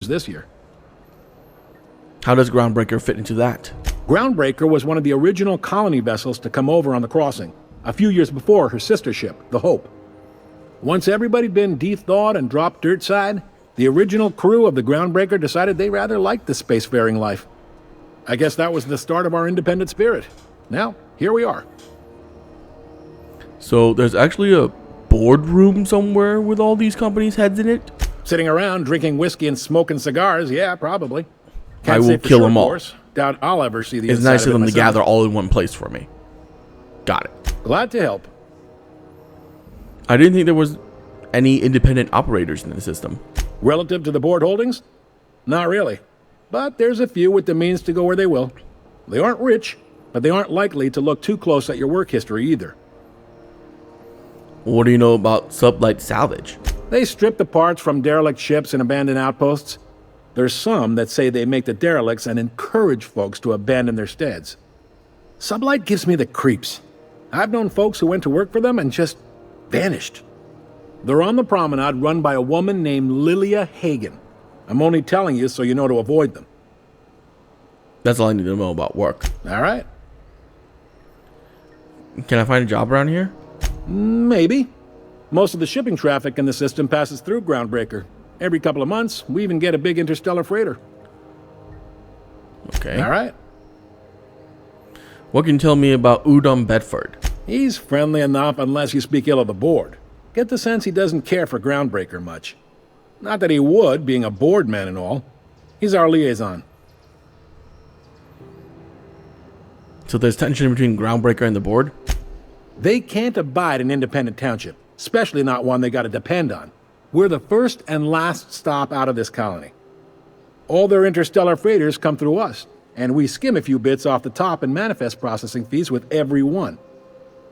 this year. How does Groundbreaker fit into that? Groundbreaker was one of the original colony vessels to come over on the crossing, a few years before her sister ship, the Hope. Once everybody'd been de-thawed and dropped dirtside, the original crew of the Groundbreaker decided they rather liked the spacefaring life. I guess that was the start of our independent spirit. Now, here we are. So there's actually a boardroom somewhere with all these companies' heads in it? Sitting around drinking whiskey and smoking cigars, yeah, probably. I will kill them all. Doubt I'll ever see the It's inside nice of them to myself. gather all in one place for me. Got it. Glad to help. I didn't think there was any independent operators in the system. Relative to the board holdings? Not really. But there's a few with the means to go where they will. They aren't rich, but they aren't likely to look too close at your work history either. What do you know about sublight salvage? They strip the parts from derelict ships and abandoned outposts. There's some that say they make the derelicts and encourage folks to abandon their steads. Sublight gives me the creeps. I've known folks who went to work for them and just vanished. They're on the promenade run by a woman named Lilia Hagen. I'm only telling you so you know to avoid them. That's all I need to know about work. All right. Can I find a job around here? Maybe. Most of the shipping traffic in the system passes through Groundbreaker. Every couple of months, we even get a big interstellar freighter. Okay. All right. What can you tell me about Udom Bedford? He's friendly enough unless you speak ill of the board. Get the sense he doesn't care for Groundbreaker much. Not that he would, being a board man and all. He's our liaison. So there's tension between Groundbreaker and the board? They can't abide an independent township, especially not one they gotta depend on. We're the first and last stop out of this colony. All their interstellar freighters come through us, and we skim a few bits off the top in manifest processing fees with every one.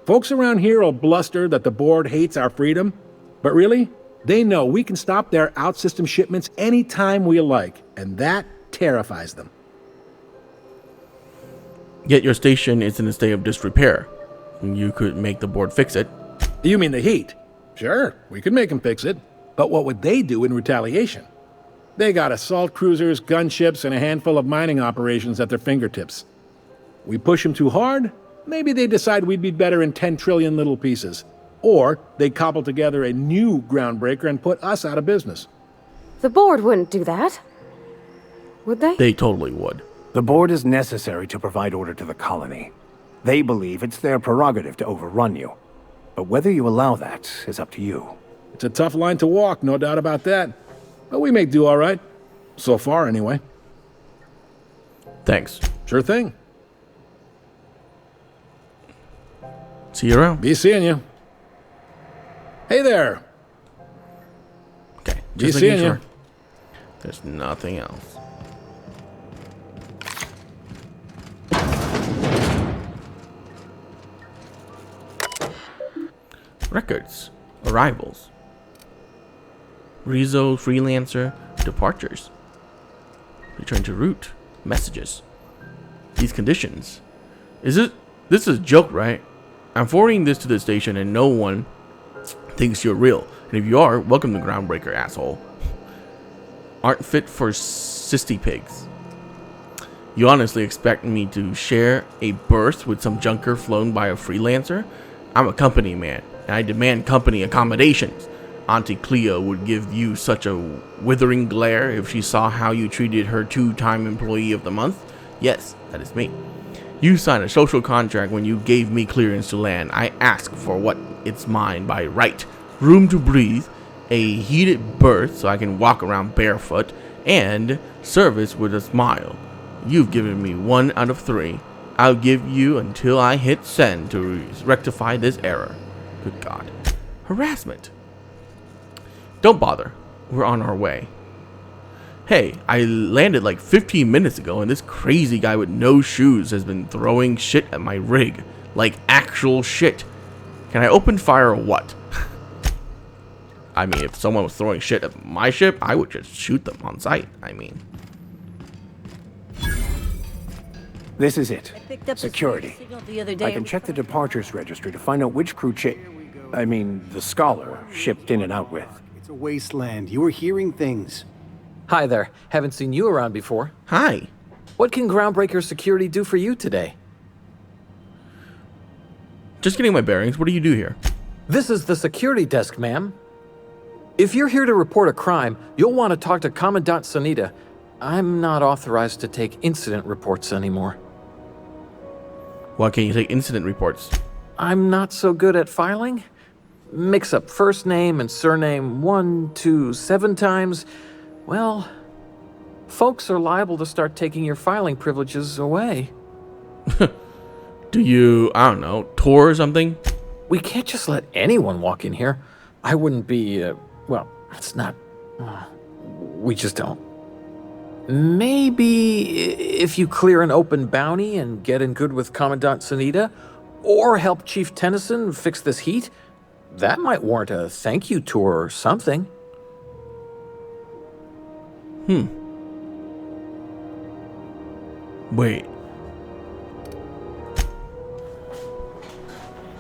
Folks around here will bluster that the board hates our freedom, but really, they know we can stop their out-system shipments anytime we like, and that terrifies them. Yet your station is in a state of disrepair. You could make the board fix it. You mean the heat? Sure, we could make them fix it. But what would they do in retaliation? They got assault cruisers, gunships, and a handful of mining operations at their fingertips. We push them too hard, maybe they decide we'd be better in 10 trillion little pieces. Or they cobble together a new Groundbreaker and put us out of business. The board wouldn't do that, would they? They totally would. The board is necessary to provide order to the colony. They believe it's their prerogative to overrun you. But whether you allow that is up to you. It's a tough line to walk, no doubt about that. But we make do all right. So far, anyway. Thanks. Sure thing. See you around. Be seeing you. Hey there. Okay. Be Just seeing making you. sure. There's nothing else. Records. Arrivals. Rizzo, freelancer, departures. Return to route. Messages. These conditions. This is a joke, right? I'm forwarding this to the station and no one thinks you're real. And if you are, welcome to Groundbreaker, asshole. Aren't fit for cysty pigs. You honestly expect me to share a berth with some junker flown by a freelancer? I'm a company man, and I demand company accommodations. Auntie Cleo would give you such a withering glare if she saw how you treated her two-time employee of the month. Yes, that is me. You signed a social contract when you gave me clearance to land. I ask for what it's mine by right. Room to breathe, a heated berth so I can walk around barefoot, and service with a smile. You've given me 1 out of 3. I'll give you until I hit send to rectify this error. Good God. Harassment. Don't bother. We're on our way. Hey, I landed like 15 minutes ago and this crazy guy with no shoes has been throwing shit at my rig. Like actual shit. Can I open fire or what? I mean, if someone was throwing shit at my ship, I would just shoot them on sight. I mean. This is it. Picked up Security. a signal the other day. I can check the departures registry to find out which crew the Scholar shipped in and out with. It's a wasteland. You were hearing things. Hi there. Haven't seen you around before. Hi. What can Groundbreaker Security do for you today? Just getting my bearings. What do you do here? This is the security desk, ma'am. If you're here to report a crime, you'll want to talk to Commandant Sanita. I'm not authorized to take incident reports anymore. Why can't you take incident reports? I'm not so good at filing. Mix up first name and surname 1, 2, 7 times. Well, folks are liable to start taking your filing privileges away. Do you, I don't know, tour or something? We can't just let anyone walk in here. I wouldn't be, well, it's not... we just don't. Maybe if you clear an open bounty and get in good with Commandant Sanita, or help Chief Tennyson fix this heat, that might warrant a thank you tour or something. Wait.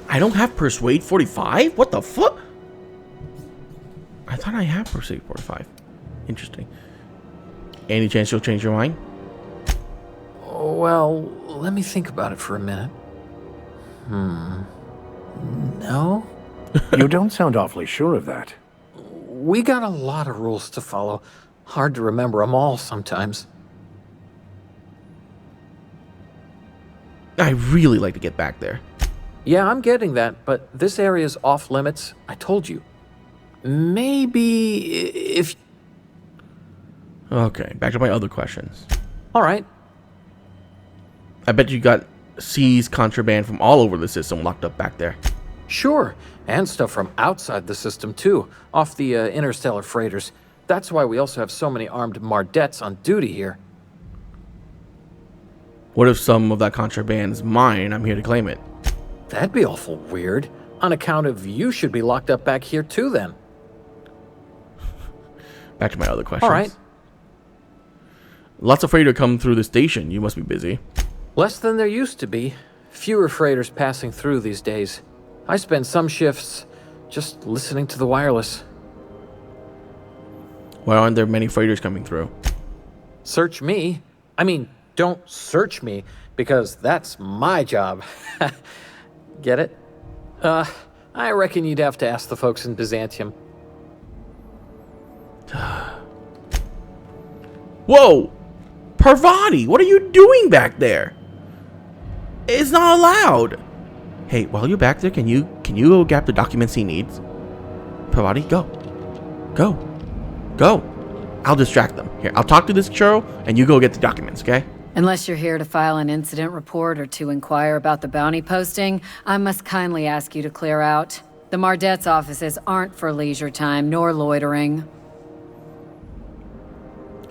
I don't have Persuade 45? What the fuck? I thought I had Persuade 45. Interesting. Any chance you'll change your mind? Well, let me think about it for a minute. No? You don't sound awfully sure of that. We got a lot of rules to follow. Hard to remember them all sometimes. I really like to get back there. Yeah, I'm getting that, but this area's off limits. I told you. Maybe if... Okay, back to my other questions. All right. I bet you got seized contraband from all over the system locked up back there. Sure, and stuff from outside the system too, off the interstellar freighters. That's why we also have so many armed Mardettes on duty here. What if some of that contraband is mine and I'm here to claim it? That'd be awful weird. On account of you should be locked up back here too then. Back to my other questions. All right. Lots of freighter come through the station. You must be busy. Less than there used to be. Fewer freighters passing through these days. I spend some shifts just listening to the wireless. Why aren't there many freighters coming through? Search me. I mean, don't search me, because that's my job. Get it? I reckon you'd have to ask the folks in Byzantium. Whoa! Parvati, what are you doing back there? It's not allowed. Hey, while you're back there, can you go grab the documents he needs? Parvati, go. Go. Go. I'll distract them. Here, I'll talk to this churro, and you go get the documents, okay? Unless you're here to file an incident report or to inquire about the bounty posting, I must kindly ask you to clear out. The Mardet's offices aren't for leisure time nor loitering.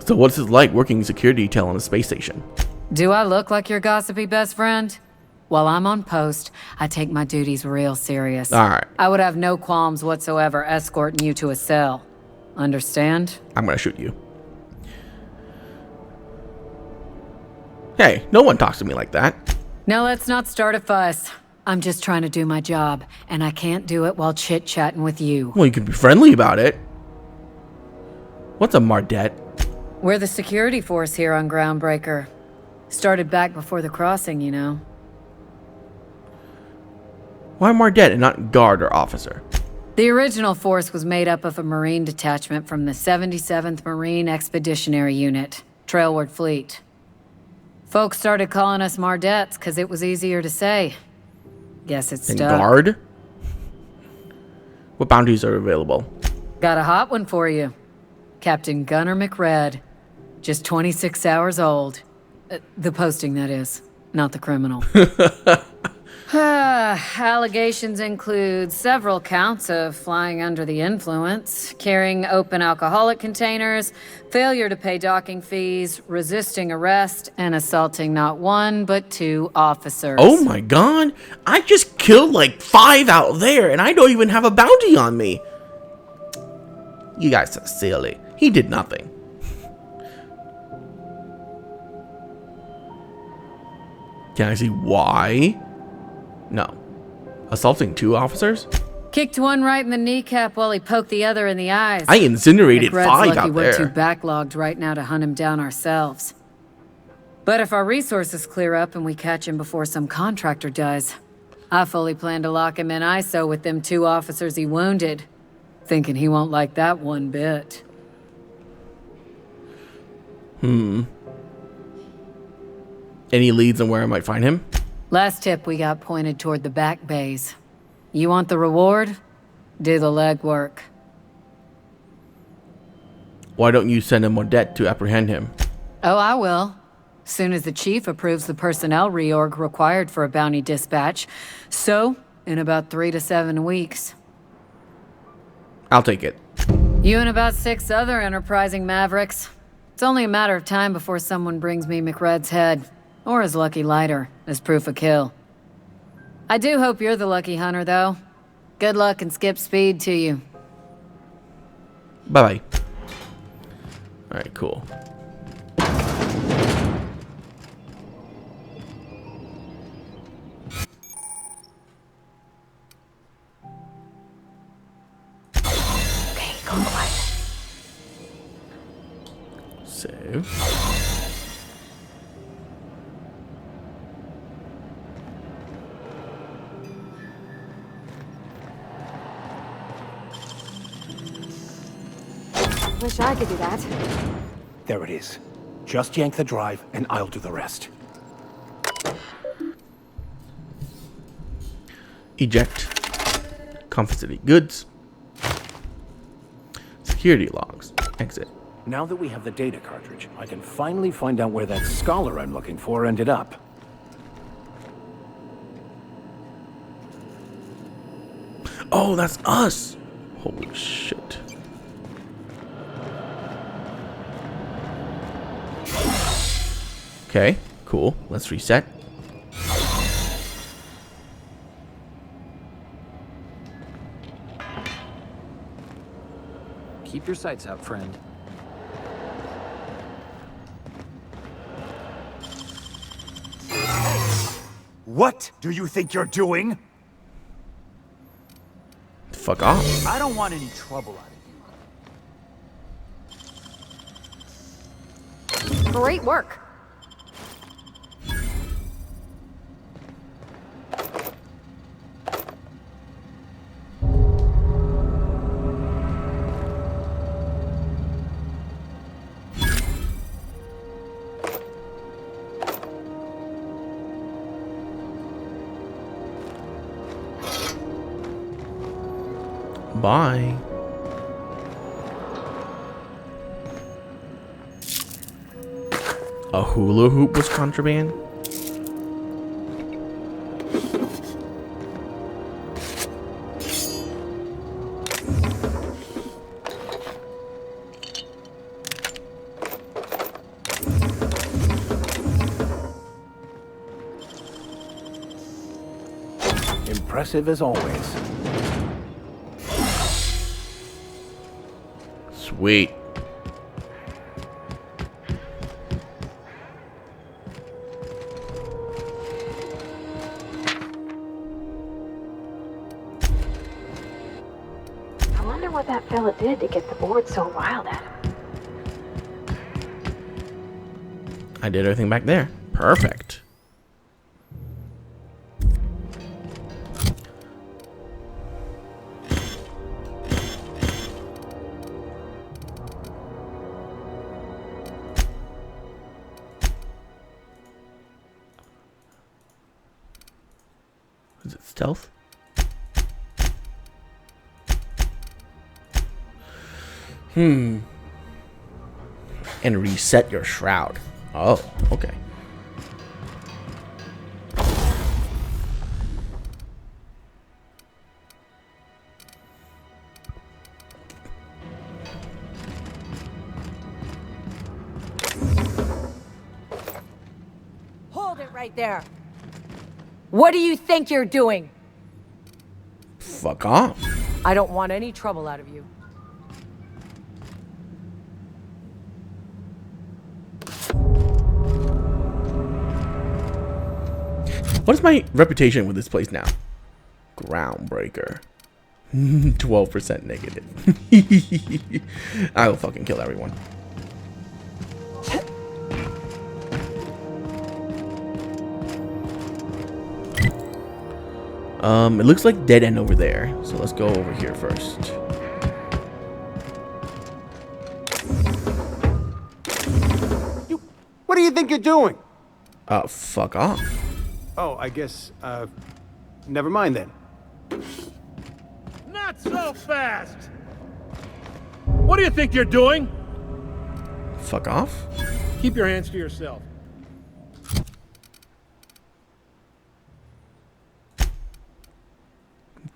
So what's it like working security detail on a space station? Do I look like your gossipy best friend? While I'm on post, I take my duties real serious. All right. I would have no qualms whatsoever escorting you to a cell. Understand? I'm gonna shoot you. Hey, no one talks to me like that. Now let's not start a fuss. I'm just trying to do my job, and I can't do it while chit-chatting with you. Well, you can be friendly about it. What's a Mardet? We're the security force here on Groundbreaker. Started back before the crossing, you know. Why Mardet and not guard or officer? The original force was made up of a Marine detachment from the 77th Marine Expeditionary Unit, Trailward Fleet. Folks started calling us Mardettes because it was easier to say. Guess it's And stuck. guard? What bounties are available? Got a hot one for you. Captain Gunnar McRed. Just 26 hours old. The posting, that is. Not the criminal. Allegations include several counts of flying under the influence, carrying open alcoholic containers, failure to pay docking fees, resisting arrest, and assaulting not one but 2 officers. Oh my god! I just killed like 5 out there and I don't even have a bounty on me! You guys are silly. He did nothing. Can I see why? No. Assaulting 2 officers? Kicked one right in the kneecap while he poked the other in the eyes. I incinerated McRed's 5 lucky out we're too there. backlogged right now to hunt him down ourselves. But if our resources clear up and we catch him before some contractor does, I fully plan to lock him in ISO with them 2 officers he wounded, thinking he won't like that one bit. Any leads on where I might find him? Last tip we got pointed toward the back bays. You want the reward? Do the legwork. Why don't you send him Odette to apprehend him? Oh, I will. Soon as the chief approves the personnel reorg required for a bounty dispatch. So, in about 3 to 7 weeks. I'll take it. You and about 6 other enterprising mavericks. It's only a matter of time before someone brings me McRed's head, or his lucky lighter, as proof of kill. I do hope you're the lucky hunter, though. Good luck and skip speed to you. Bye-bye. Alright, cool. Okay, go quiet. Save. Wish I could do that. There it is. Just yank the drive, and I'll do the rest. Eject. Confiscated goods. Security logs. Exit. Now that we have the data cartridge, I can finally find out where that scholar I'm looking for ended up. Oh, that's us! Holy shit. Okay, cool. Let's reset. Keep your sights out, friend. What do you think you're doing? Fuck off. I don't want any trouble out of you. Great work. Bye. A hula hoop was contraband? Impressive as always. Sweet. I wonder what that fella did to get the board so riled at him. I did everything back there. Perfect. Is it stealth? And reset your shroud. Oh, okay. Hold it right there. What do you think you're doing? Fuck off. I don't want any trouble out of you. What is my reputation with this place now? Groundbreaker. 12% negative. I will fucking kill everyone. It looks like dead end over there, so let's go over here first. What do you think you're doing? Fuck off. Oh, I guess, never mind then. Not so fast! What do you think you're doing? Fuck off? Keep your hands to yourself.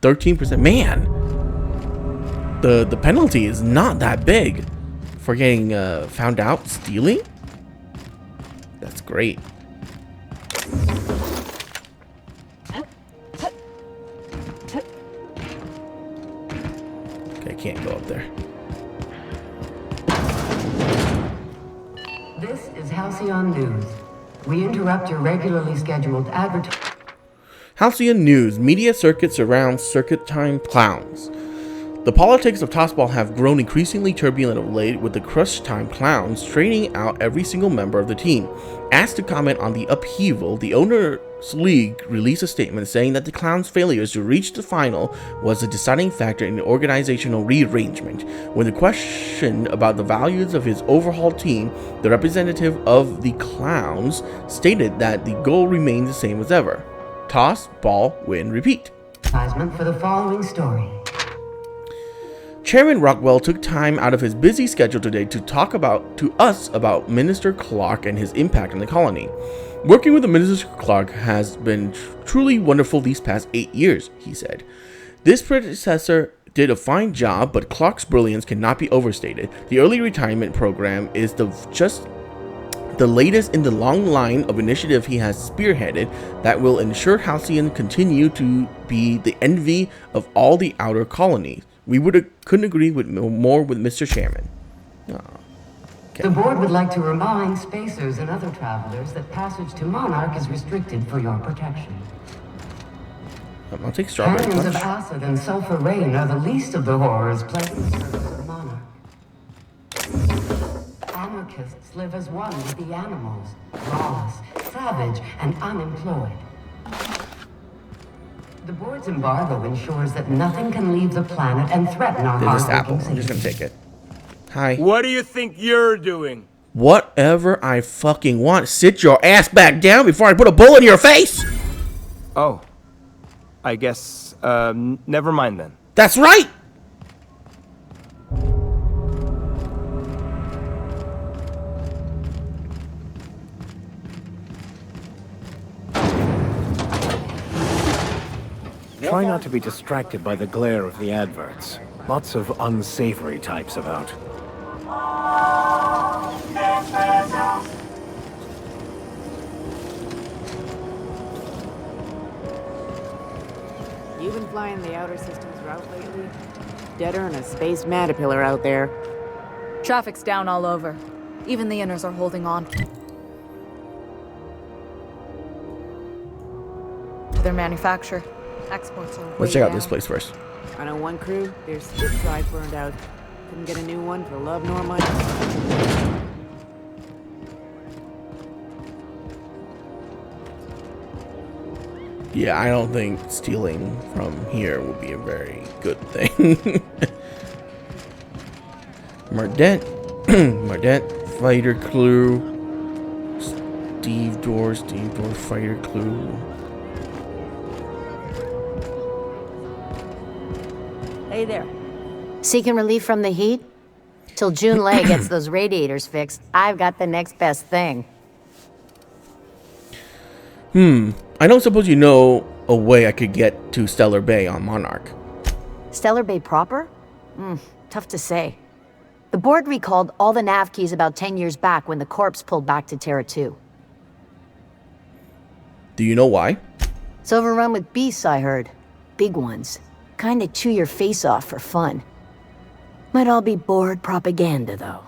13%. Man! The penalty is not that big for getting found out stealing. That's great. Okay, I can't go up there. This is Halcyon News. We interrupt your regularly scheduled advertising. Halcyon News. Media circuit surrounds circuit time clowns. The politics of Tossball have grown increasingly turbulent of late, with the Crush Time clowns trading out every single member of the team. Asked to comment on the upheaval, the Owners League released a statement saying that the clowns' failures to reach the final was a deciding factor in the organizational rearrangement. When the question about the values of his overhauled team, the representative of the clowns stated that the goal remains the same as ever. Toss, ball, win, repeat. Advertisement for the following story. Chairman Rockwell took time out of his busy schedule today to talk to us about Minister Clark and his impact on the colony. Working with the Minister Clark has been truly wonderful these past 8 years, he said. This predecessor did a fine job, but Clark's brilliance cannot be overstated. The early retirement program is just the latest in the long line of initiative he has spearheaded that will ensure Halcyon continue to be the envy of all the outer colonies. We couldn't agree more with Mr. Chairman. Oh, okay. The board would like to remind spacers and other travelers that passage to Monarch is restricted for your protection. I'll take strawberry Canyons of punch. acid and sulfur rain are the least of the horrors plaguing the surface of Monarch. Anarchists live as one with the animals, lawless, savage, and unemployed. The board's embargo ensures that nothing can leave the planet and threaten our There's this apple. hardworking I'm just gonna citizens. take it. Hi. What do you think you're doing? Whatever I fucking want. Sit your ass back down before I put a bullet in your face. Oh. I guess, never mind then. That's right. Try not to be distracted by the glare of the adverts. Lots of unsavory types about. You been flying the outer systems route lately? Deader than a space caterpillar out there. Traffic's down all over. Even the inners are holding on to their manufacture. Exports are Let's check out this place first. I know one crew, their skip drive burned out. Couldn't get a new one for love nor money. Yeah, I don't think stealing from here would be a very good thing. Mardent, fighter clue. Steve Door, fighter clue. Hey there. Seeking relief from the heat? Till June Lay gets those radiators fixed, I've got the next best thing. I don't suppose you know a way I could get to Stellar Bay on Monarch. Stellar Bay proper? Tough to say. The board recalled all the nav keys about 10 years back when the corpse pulled back to Terra 2. Do you know why? It's overrun with beasts, I heard. Big ones. Kinda chew your face off for fun. Might all be board propaganda, though.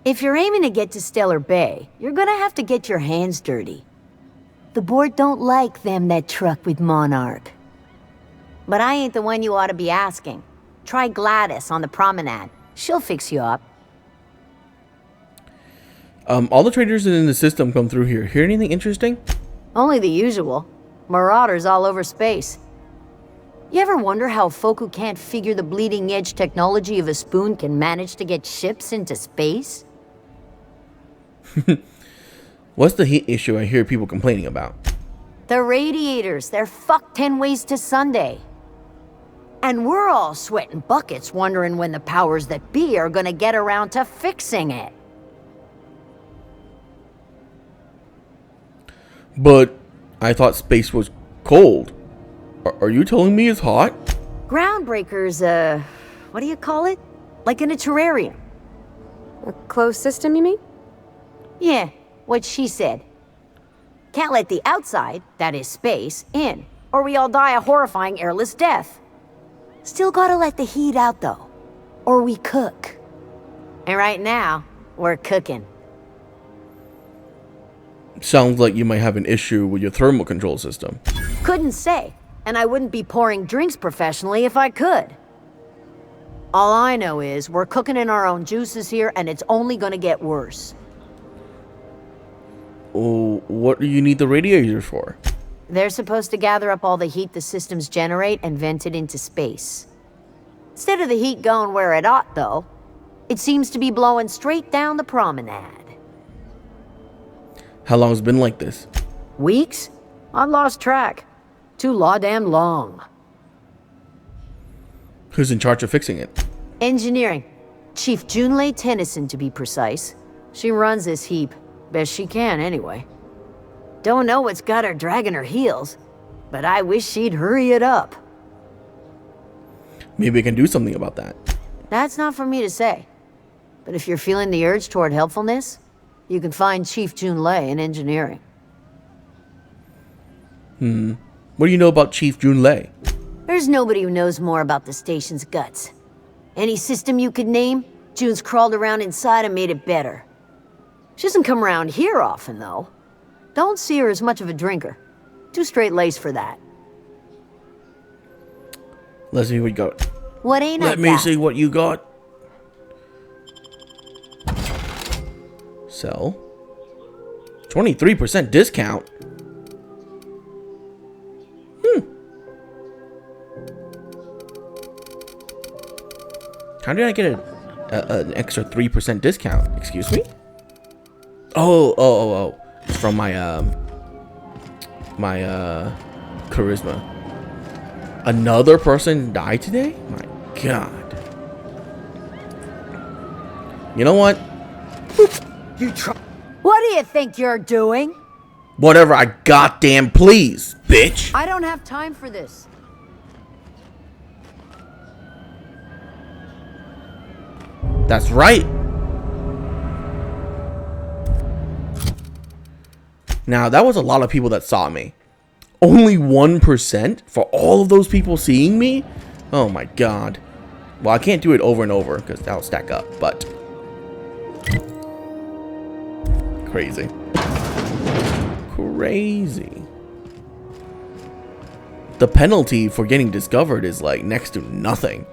If you're aiming to get to Stellar Bay, you're gonna have to get your hands dirty. The board don't like them that truck with Monarch. But I ain't the one you ought to be asking. Try Gladys on the promenade. She'll fix you up. All the traders in the system come through here. Hear anything interesting? Only the usual. Marauders all over space. You ever wonder how folk who can't figure the bleeding-edge technology of a spoon can manage to get ships into space? What's the heat issue I hear people complaining about? The radiators. They're fucked 10 ways to Sunday. And we're all sweating buckets wondering when the powers that be are gonna get around to fixing it. But I thought space was cold. Are you telling me it's hot? Groundbreakers, what do you call it? Like in a terrarium. A closed system, you mean? Yeah, what she said. Can't let the outside, that is space, in, or we all die a horrifying airless death. Still gotta let the heat out though, or we cook. And right now, we're cooking. Sounds like you might have an issue with your thermal control system. Couldn't say, and I wouldn't be pouring drinks professionally if I could. All I know is we're cooking in our own juices here, and it's only gonna get worse. Oh, what do you need the radiators for? They're supposed to gather up all the heat the systems generate and vent it into space. Instead of the heat going where it ought, though, it seems to be blowing straight down the promenade. How long has it been like this? Weeks? I lost track. Too law-damn long. Who's in charge of fixing it? Engineering. Chief Junlei Tennyson, to be precise. She runs this heap. Best she can, anyway. Don't know what's got her dragging her heels, but I wish she'd hurry it up. Maybe I can do something about that. That's not for me to say. But if you're feeling the urge toward helpfulness, you can find Chief Junlei in engineering. What do you know about Chief Junlei? There's nobody who knows more about the station's guts. Any system you could name, June's crawled around inside and made it better. She doesn't come around here often, though. Don't see her as much of a drinker. Too straight-laced for that. Let's see what you got. What ain't Let I me got? see what you got. Sell. 23% discount. How did I get an extra 3% discount? Excuse me? Oh. It's from my charisma. Another person died today? My God. You know what? What do you think you're doing? Whatever I goddamn please, bitch. I don't have time for this. That's right. Now, that was a lot of people that saw me. Only 1% for all of those people seeing me? Oh my God. Well, I can't do it over and over because that'll stack up, but... Crazy. Crazy. The penalty for getting discovered is like next to nothing.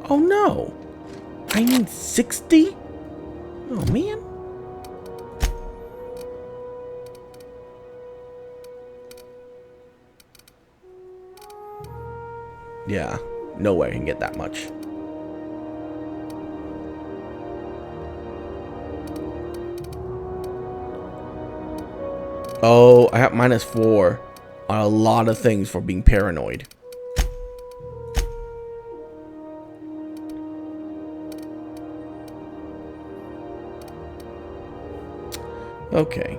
Oh no. I need 60? Oh man. Yeah, no way I can get that much. Oh, I have -4 on a lot of things for being paranoid. Okay.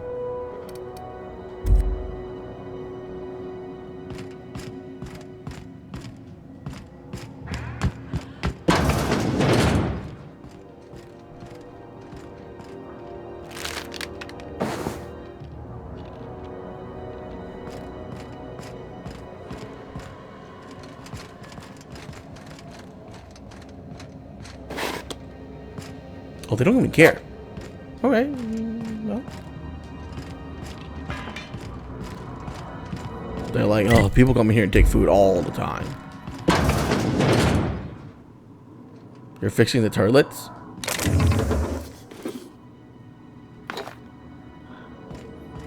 Oh, they don't even care. Okay. Well. They're like, oh, people come in here and take food all the time. You're fixing the toilets?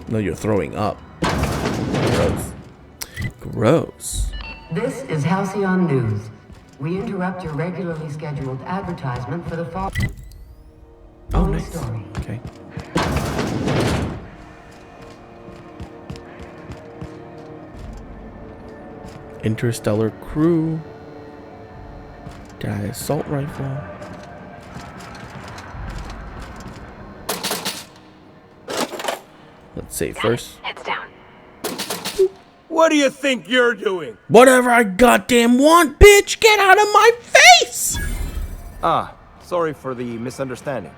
No, you're throwing up. Gross. Gross. This is Halcyon News. We interrupt your regularly scheduled advertisement for the following story. Okay. Interstellar crew. Die assault rifle. Let's save first. Heads down. What do you think you're doing? Whatever I goddamn want, bitch! Get out of my face! Ah, sorry for the misunderstanding.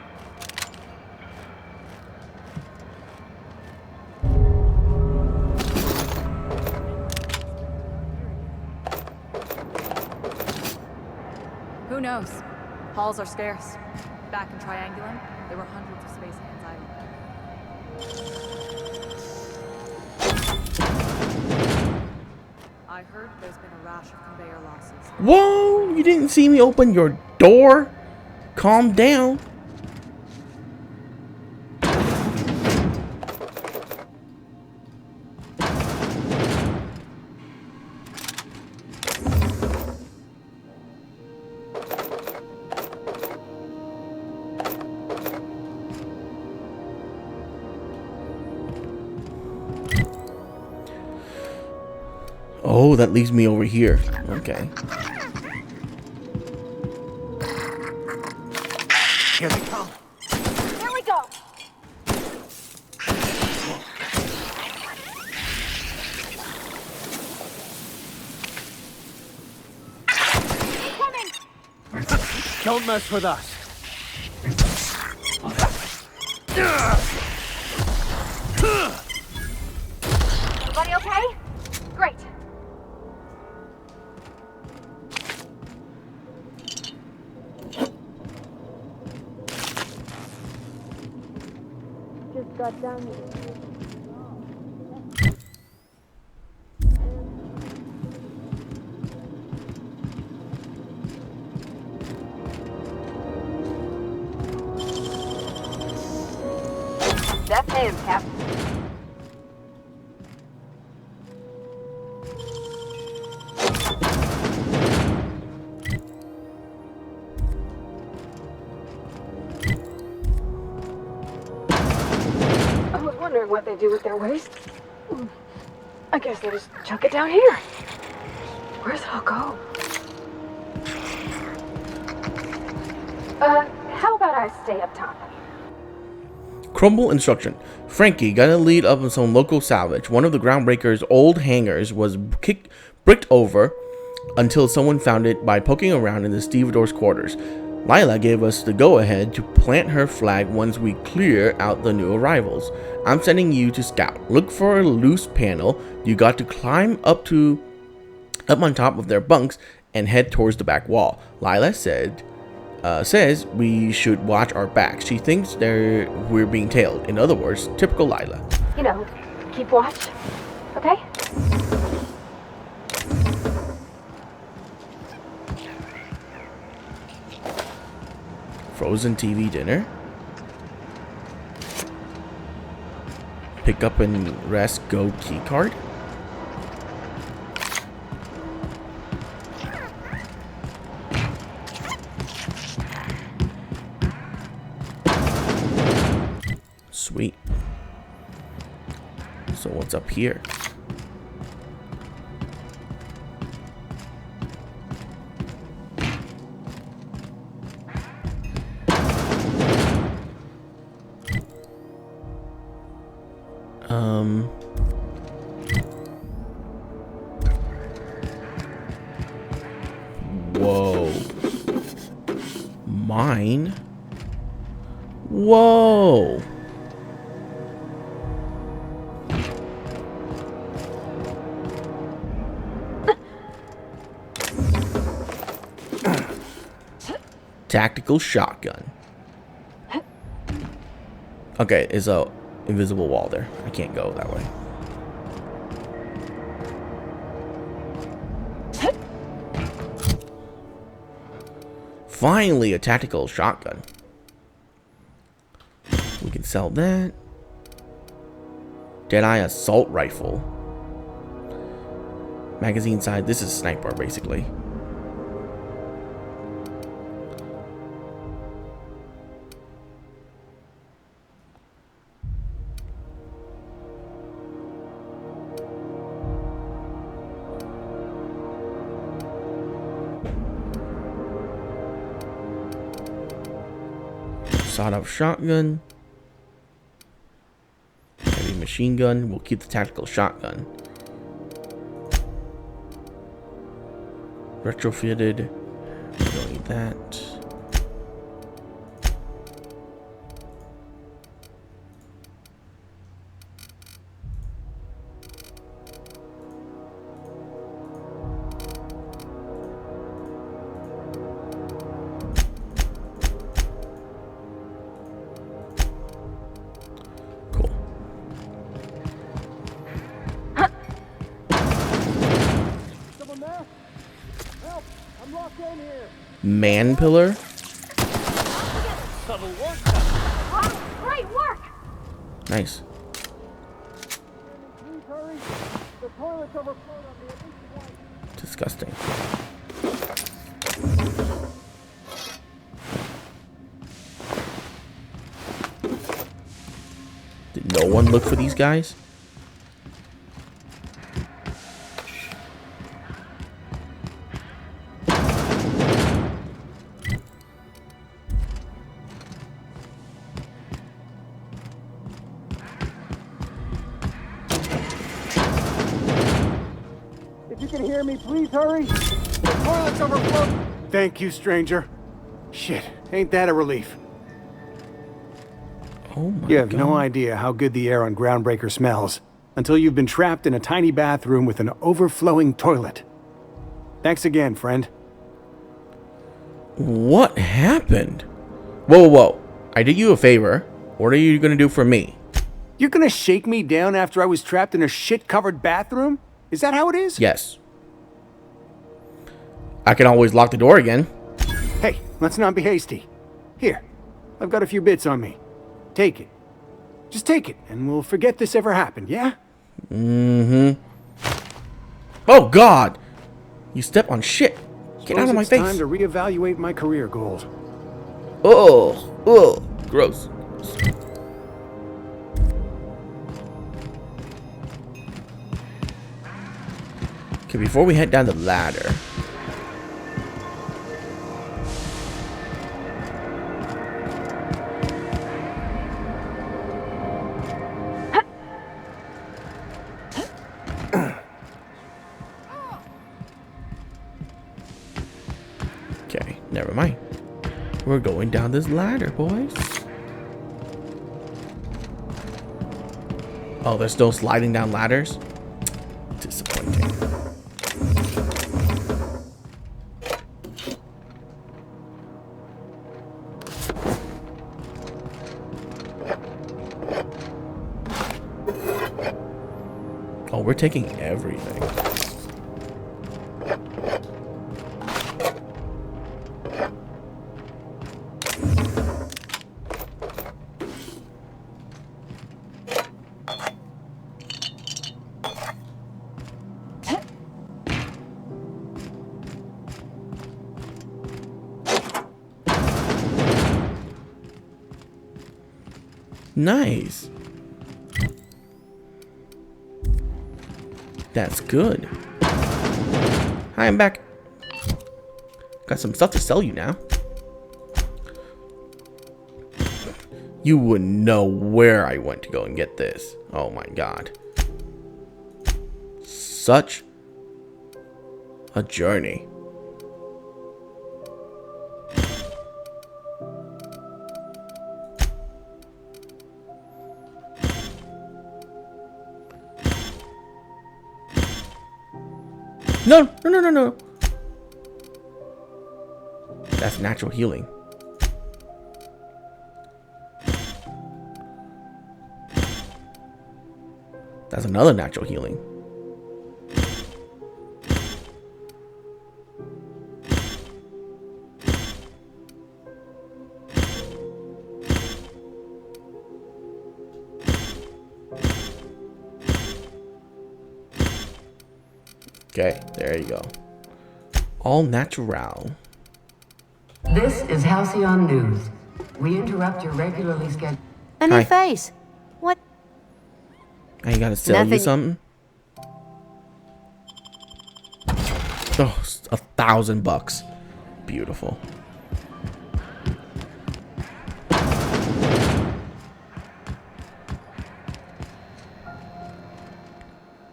Who knows? Halls are scarce. Back in Triangulum, there were hundreds of space hands idle. I heard there's been a rash of conveyor losses. Whoa! You didn't see me open your door? Calm down. Oh, that leaves me over here. Okay. Here they come. Here we go. Don't mess with us. Everybody okay? Great. Just got done. Left hand, Cap. I was wondering what they do with their waste. I guess they just chuck it down here. Where's it all go? How about I stay up top? Crumble instruction. Frankie, gotta lead up on some local salvage. One of the groundbreaker's old hangars was bricked over until someone found it by poking around in the stevedore's quarters. Lila gave us the go-ahead to plant her flag once we clear out the new arrivals. I'm sending you to scout. Look for a loose panel. You got to climb up on top of their bunks and head towards the back wall. Lila says we should watch our backs. She thinks we're being tailed. In other words, typical Lila. You know, keep watch. Okay? Frozen TV dinner. Pick up and rest go key card. Sweet. So what's up here? Whoa. Mine? Whoa. Tactical shotgun. Okay, there's a invisible wall there. I can't go that way. Finally, a tactical shotgun. We can sell that. Deadeye assault rifle. Magazine side. This is sniper, basically. Sawed-off shotgun. Heavy machine gun. We'll keep the tactical shotgun. Retrofitted. We don't need that. Man pillar. Great work! Nice. Disgusting. Did no one look for these guys? Please hurry. The toilet's overflowed. Thank you, stranger. Shit, ain't that a relief? Oh my God. You have no idea how good the air on Groundbreaker smells until you've been trapped in a tiny bathroom with an overflowing toilet. Thanks again, friend. What happened? Whoa, whoa, whoa. I did you a favor. What are you gonna do for me? You're gonna shake me down after I was trapped in a shit-covered bathroom? Is that how it is? Yes. I can always lock the door again. Hey, let's not be hasty. Here, I've got a few bits on me. Take it. Just take it, and we'll forget this ever happened, yeah? Mm-hmm. Oh, God! You step on shit. Get out of my face. It's time to reevaluate my career goals. Oh, oh, gross. Okay, before we head down the ladder. Okay, never mind. We're going down this ladder, boys. Oh, there's still sliding down ladders? Disappointing. Oh, we're taking everything. Nice. That's good. Hi, I'm back. Got some stuff to sell you now. You wouldn't know where I went to go and get this. Oh my God. Such a journey. No, no, no, no, no. That's natural healing. That's another natural healing. Okay, there you go. All natural. This is Halcyon News. We interrupt your regularly scheduled... A new face. What? I ain't gotta sell you something. Oh, $1,000. Beautiful.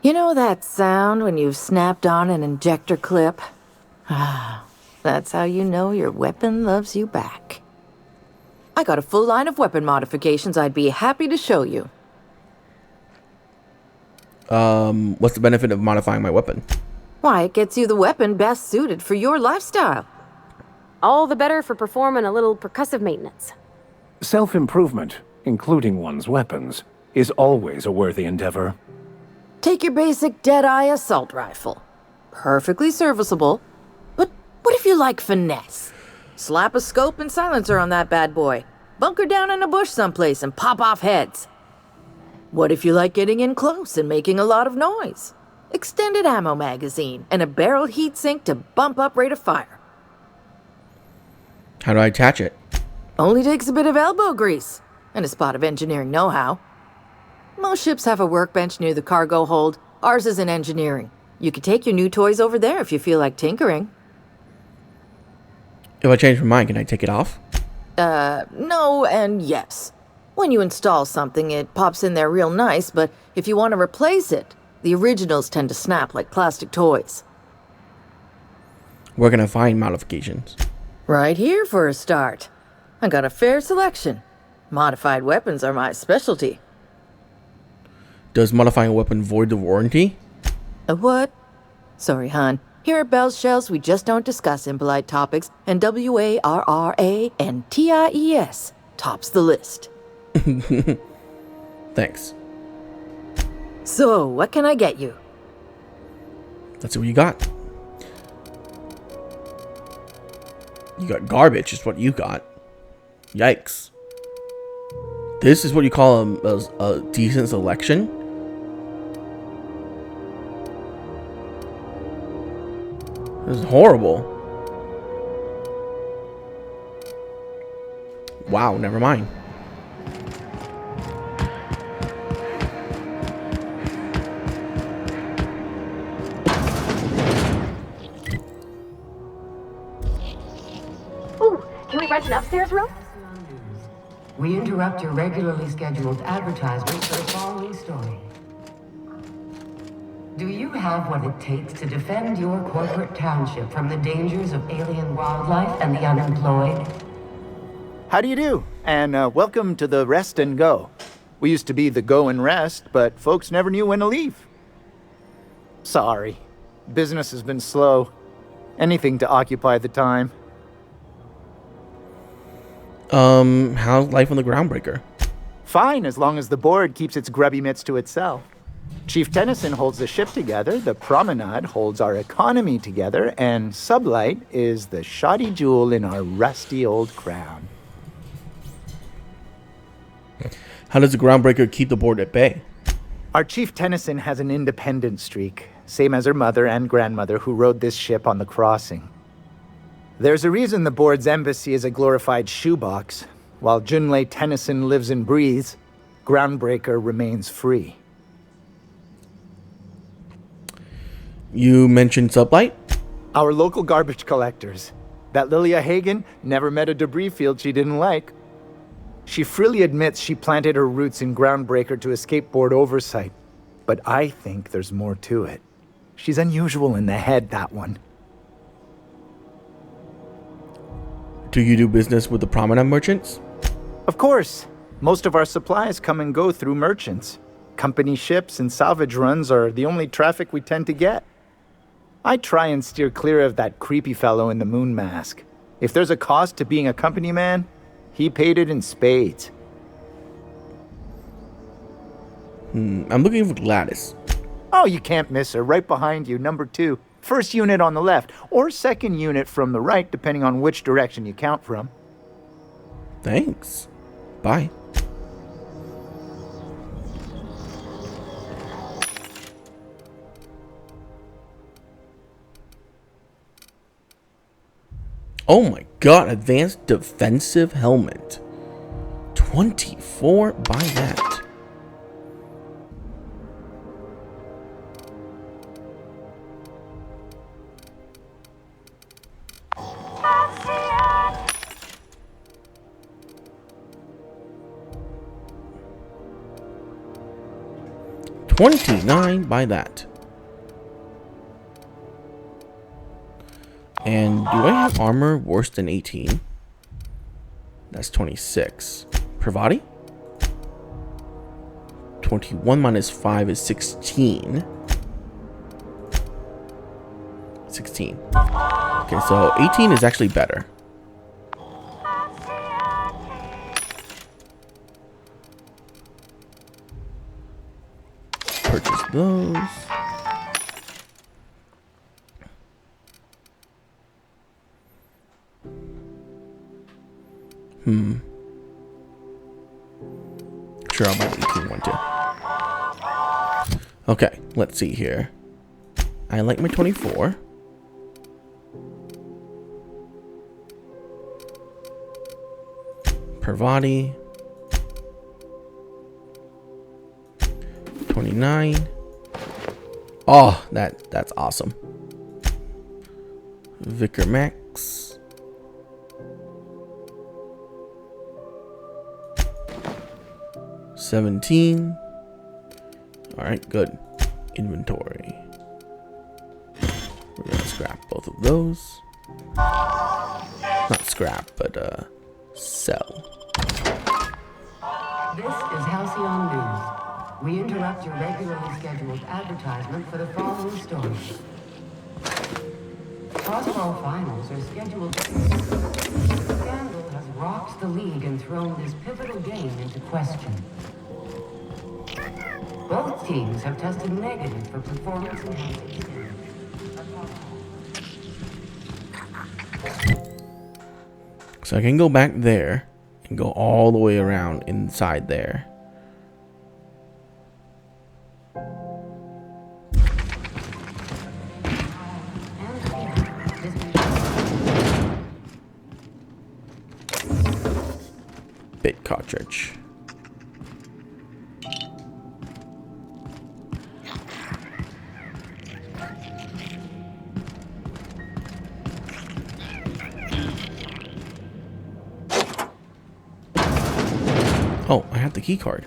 You know that sound when you've snapped on an injector clip? Ah, that's how you know your weapon loves you back. I got a full line of weapon modifications I'd be happy to show you. What's the benefit of modifying my weapon? Why, it gets you the weapon best suited for your lifestyle. All the better for performing a little percussive maintenance. Self-improvement, including one's weapons, is always a worthy endeavor. Take your basic Deadeye assault rifle. Perfectly serviceable. But what if you like finesse? Slap a scope and silencer on that bad boy. Bunker down in a bush someplace and pop off heads. What if you like getting in close and making a lot of noise? Extended ammo magazine and a barrel heatsink to bump up rate of fire. How do I attach it? Only takes a bit of elbow grease and a spot of engineering know-how. Most ships have a workbench near the cargo hold. Ours is in engineering. You could take your new toys over there if you feel like tinkering. If I change my mind, can I take it off? No and yes. When you install something, it pops in there real nice, but if you want to replace it, the originals tend to snap like plastic toys. Where can I find modifications? Right here for a start. I got a fair selection. Modified weapons are my specialty. Does modifying a weapon void the warranty? A what? Sorry, hon. Here at Bell's Shells, we just don't discuss impolite topics, and WARRA and TIES tops the list. Thanks. So, what can I get you? Let's see what you got. You got garbage, is what you got. Yikes. This is what you call a decent selection? This is horrible. Wow, never mind. Ooh, can we rent an upstairs room? We interrupt your regularly scheduled advertisement for the following story. Do you have what it takes to defend your corporate township from the dangers of alien wildlife and the unemployed? How do you do? And welcome to the Rest and Go. We used to be the Go and Rest, but folks never knew when to leave. Sorry. Business has been slow. Anything to occupy the time. How's life on the Groundbreaker? Fine, as long as the board keeps its grubby mitts to itself. Chief Tennyson holds the ship together, the Promenade holds our economy together, and Sublight is the shoddy jewel in our rusty old crown. How does the Groundbreaker keep the board at bay? Our Chief Tennyson has an independent streak, same as her mother and grandmother who rode this ship on the crossing. There's a reason the board's embassy is a glorified shoebox. While Junlei Tennyson lives and breathes, Groundbreaker remains free. You mentioned Sublight? Our local garbage collectors. That Lilia Hagen never met a debris field she didn't like. She freely admits she planted her roots in Groundbreaker to escape board oversight. But I think there's more to it. She's unusual in the head, that one. Do you do business with the Promenade merchants? Of course. Most of our supplies come and go through merchants. Company ships and salvage runs are the only traffic we tend to get. I try and steer clear of that creepy fellow in the moon mask. If there's a cost to being a company man, he paid it in spades. I'm looking for Gladys. Oh, you can't miss her. Right behind you, number 2. First unit on the left, or second unit from the right, depending on which direction you count from. Thanks. Bye. Oh my god, advanced defensive helmet. 24 by that. $29 by that. And do I have armor worse than 18? That's 26. Pravati? 21 minus 5 is 16. 16. Okay, so 18 is actually better. Purchase those. Sure, I'll buy the 18 one too. Okay, let's see here. I like my 24. Parvati. 29. Oh, that's awesome. Vicar Max. $17. Alright, good. Inventory. We're gonna scrap both of those. Not scrap, but sell. This is Halcyon News. We interrupt your regularly scheduled advertisement for the following story. Crossball finals are scheduled. Scandal has rocked the league and thrown this pivotal game into question. Both teams have tested negative for performance enhancing. So I can go back there and go all the way around inside there. Bit cartridge. Oh, I have the key card.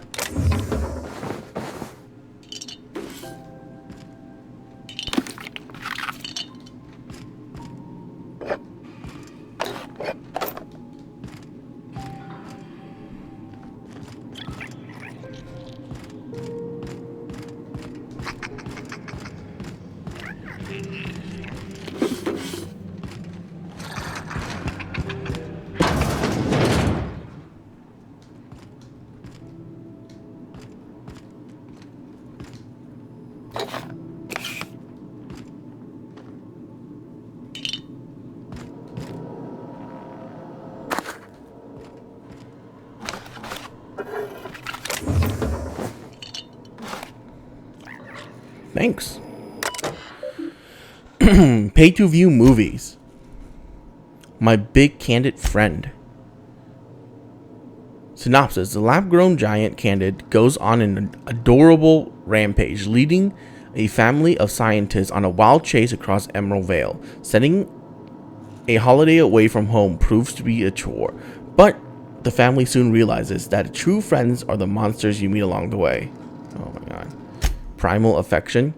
Thanks. Pay to view movies. My big candid friend. Synopsis. The lab-grown giant Candid goes on an adorable rampage, leading a family of scientists on a wild chase across Emerald Vale. Setting a holiday away from home proves to be a chore, but the family soon realizes that true friends are the monsters you meet along the way. Oh my god. Primal affection.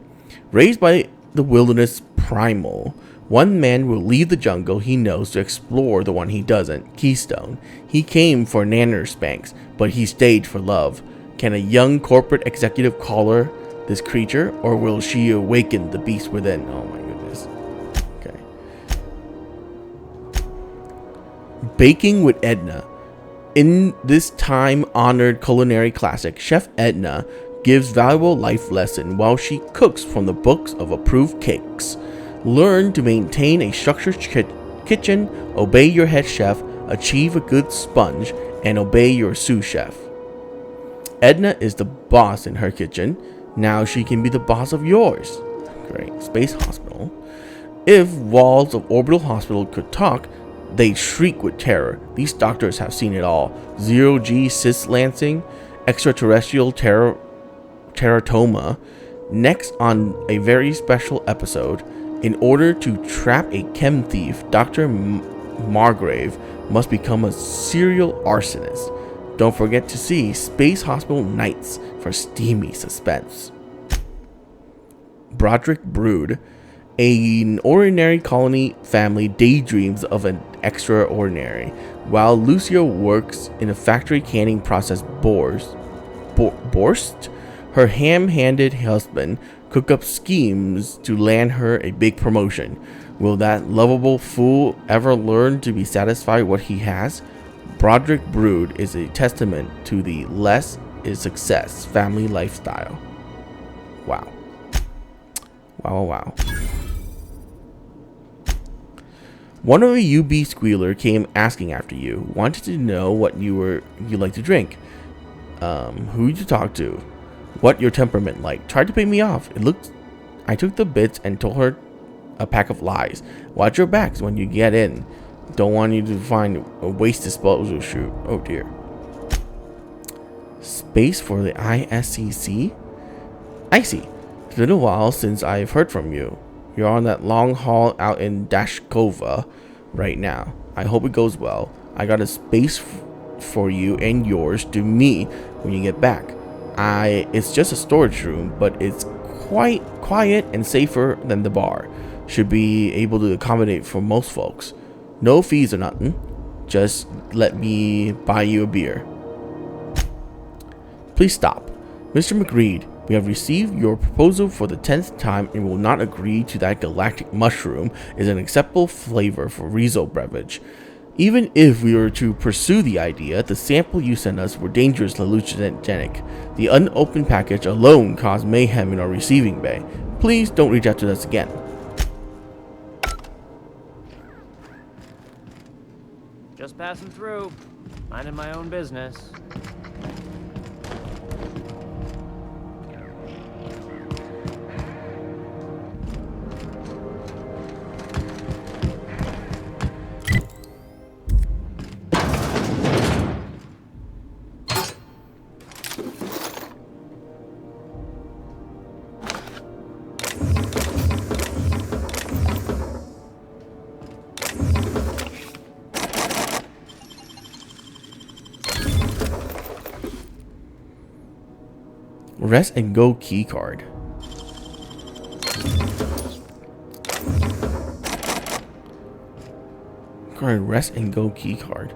Raised by the wilderness primal, one man will leave the jungle he knows to explore the one he doesn't, Keystone. He came for nanner spanks, but he stayed for love. Can a young corporate executive collar this creature, or will she awaken the beast within? Oh my goodness. Okay. Baking with Edna. In this time-honored culinary classic, Chef Edna gives valuable life lesson while she cooks from the books of approved cakes. Learn to maintain a structured kitchen, obey your head chef, achieve a good sponge, and obey your sous chef. Edna is the boss in her kitchen. Now she can be the boss of yours. Great. Space Hospital. If walls of Orbital Hospital could talk, They shriek with terror. These doctors have seen it all. Zero-G cis lancing, extraterrestrial teratoma. Next on a very special episode, in order to trap a chem thief, Dr. Margrave must become a serial arsonist. Don't forget to see Space Hospital Nights for steamy suspense. Broderick Brood. An ordinary colony family daydreams of an extraordinary. While Lucia works in a factory canning process Borst, her ham-handed husband cook up schemes to land her a big promotion. Will that lovable fool ever learn to be satisfied with what he has? Broderick Brood is a testament to the less is success family lifestyle. Wow. Wow. One of a UB squealer came asking after you. Wanted to know what you like to drink. Who you talk to. What your temperament like. Tried to pay me off. I took the bits and told her a pack of lies. Watch your backs when you get in. Don't want you to find a waste disposal chute. Oh dear. Space for the ISCC? I see. It's been a while since I've heard from you. You're on that long haul out in Dashkova right now. I hope it goes well. I got a space for you and yours to meet when you get back. It's just a storage room, but it's quite quiet and safer than the bar. Should be able to accommodate for most folks. No fees or nothing. Just let me buy you a beer. Please stop. Mr. McGreed, we have received your proposal for the 10th time and will not agree to that galactic mushroom is an acceptable flavor for Rizzo beverage. Even if we were to pursue the idea, the sample you sent us were dangerously hallucinogenic. The unopened package alone caused mayhem in our receiving bay. Please don't reach out to us again. Just passing through, minding my own business. Rest and go key card. Rest and go key card.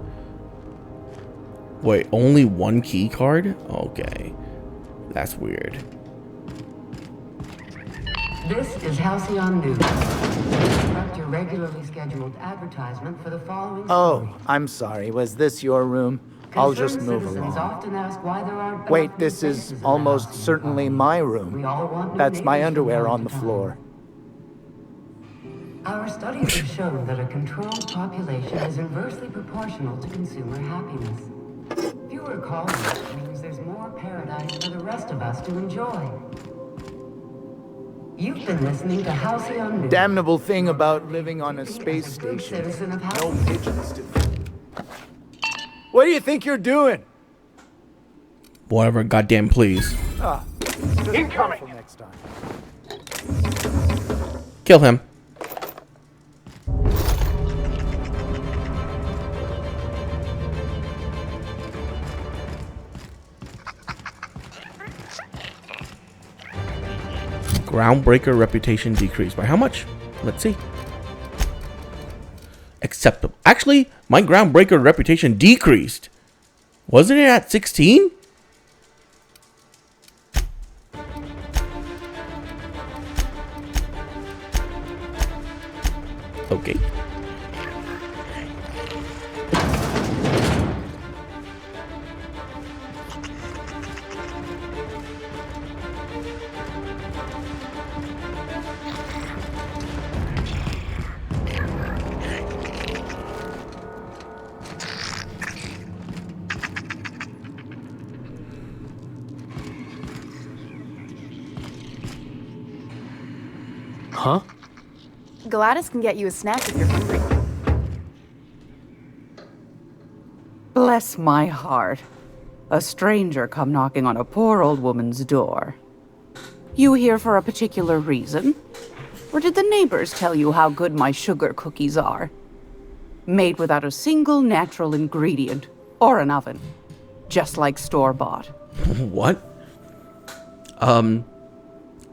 Wait, only one key card? Okay. That's weird. This is Halcyon News. Interrupt your regularly scheduled advertisement for the following. Oh, I'm sorry. Was this your room? I'll just move along. Wait, this is almost certainly my room. That's my underwear on the floor. Our studies have shown that a controlled population is inversely proportional to consumer happiness. Fewer callers means there's more paradise for the rest of us to enjoy. You've been listening to Halcyon News. Damnable thing about living on a space station. No pigeons to... What do you think you're doing? Whatever, goddamn please. Incoming. Next time. Kill him. Groundbreaker reputation decreased by how much? Let's see. Acceptable. Actually, my groundbreaker reputation decreased. Wasn't it at 16? Okay. Huh? Gladys can get you a snack if you're hungry. Bless my heart. A stranger come knocking on a poor old woman's door. You here for a particular reason? Or did the neighbors tell you how good my sugar cookies are? Made without a single natural ingredient or an oven. Just like store-bought. What?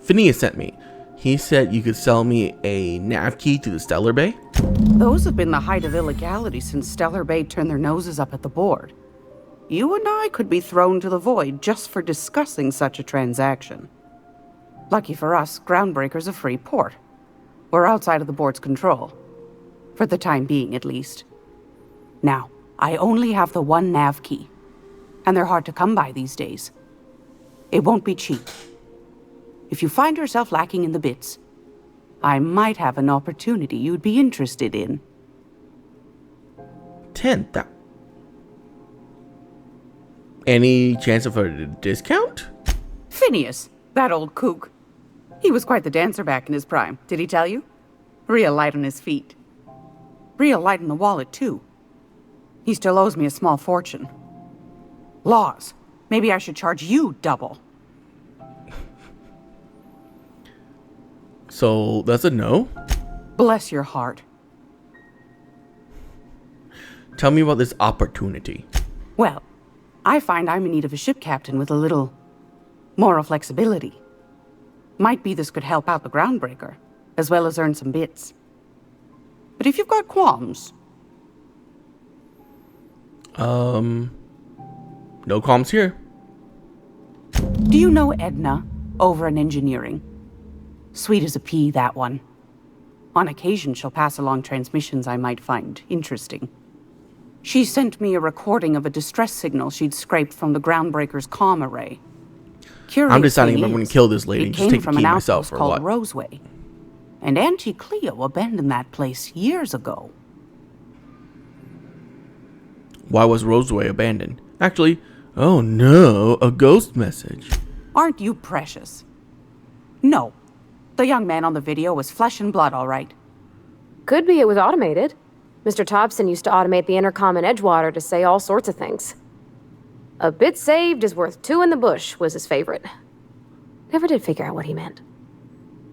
Phineas sent me. He said you could sell me a nav key to the Stellar Bay. Those have been the height of illegality since Stellar Bay turned their noses up at the board. You and I could be thrown to the void just for discussing such a transaction. Lucky for us, Groundbreaker's a free port. We're outside of the board's control. For the time being, at least. Now, I only have the one nav key. And they're hard to come by these days. It won't be cheap. If you find yourself lacking in the bits, I might have an opportunity you'd be interested in. 10. Any chance of a discount? Phineas, that old kook. He was quite the dancer back in his prime, did he tell you? Real light on his feet. Real light in the wallet, too. He still owes me a small fortune. Laws. Maybe I should charge you double. So that's a no? Bless your heart. Tell me about this opportunity. Well, I find I'm in need of a ship captain with a little moral flexibility. Might be this could help out the Groundbreaker, as well as earn some bits. But if you've got qualms... No qualms here. Do you know Edna, over in engineering? Sweet as a pea, that one. On occasion, she'll pass along transmissions I might find interesting. She sent me a recording of a distress signal she'd scraped from the Groundbreaker's comm array. I'm deciding if I'm going to kill this lady and just take the key myself or what. Roseway. And Auntie Cleo abandoned that place years ago. Why was Roseway abandoned? Actually, oh no, a ghost message. Aren't you precious? No. The young man on the video was flesh and blood, all right. Could be it was automated. Mr. Thompson used to automate the intercom in Edgewater to say all sorts of things. A bit saved is worth two in the bush was his favorite. Never did figure out what he meant.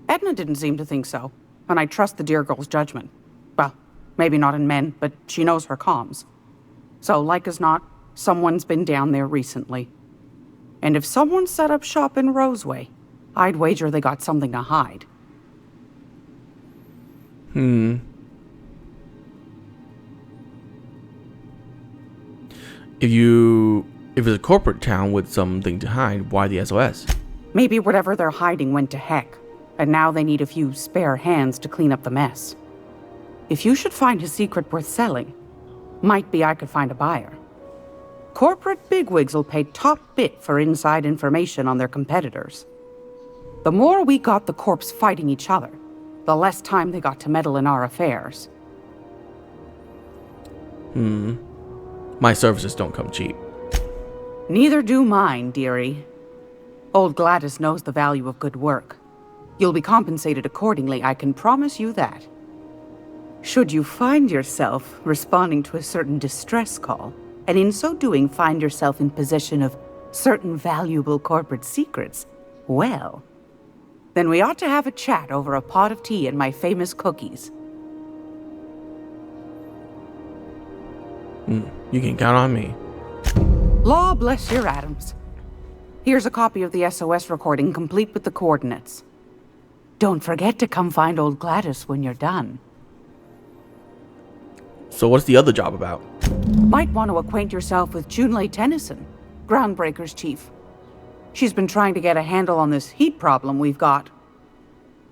Edna didn't seem to think so, and I trust the dear girl's judgment. Well, maybe not in men, but she knows her comms. So, like as not, someone's been down there recently. And if someone set up shop in Roseway, I'd wager they got something to hide. If it's a corporate town with something to hide, why the SOS? Maybe whatever they're hiding went to heck, and now they need a few spare hands to clean up the mess. If you should find a secret worth selling, might be I could find a buyer. Corporate bigwigs will pay top bit for inside information on their competitors. The more we got the corps fighting each other, the less time they got to meddle in our affairs. My services don't come cheap. Neither do mine, dearie. Old Gladys knows the value of good work. You'll be compensated accordingly, I can promise you that. Should you find yourself responding to a certain distress call, and in so doing find yourself in possession of certain valuable corporate secrets, well, then we ought to have a chat over a pot of tea and my famous cookies. You can count on me. Law bless your atoms. Here's a copy of the SOS recording, complete with the coordinates. Don't forget to come find old Gladys when you're done. So what's the other job about? Might want to acquaint yourself with Junlei Tennyson, Groundbreaker's chief. She's been trying to get a handle on this heat problem we've got.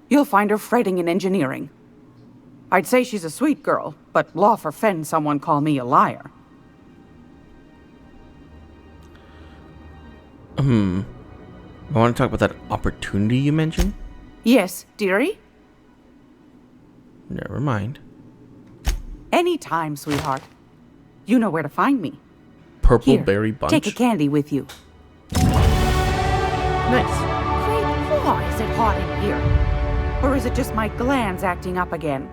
You'll find her fretting in engineering. I'd say she's a sweet girl, but law forfend someone call me a liar. I want to talk about that opportunity you mentioned? Yes, dearie? Never mind. Anytime, sweetheart. You know where to find me. Purple Here, berry bunch. Take a candy with you. Nice. Great law, is it hot in here? Or is it just my glands acting up again?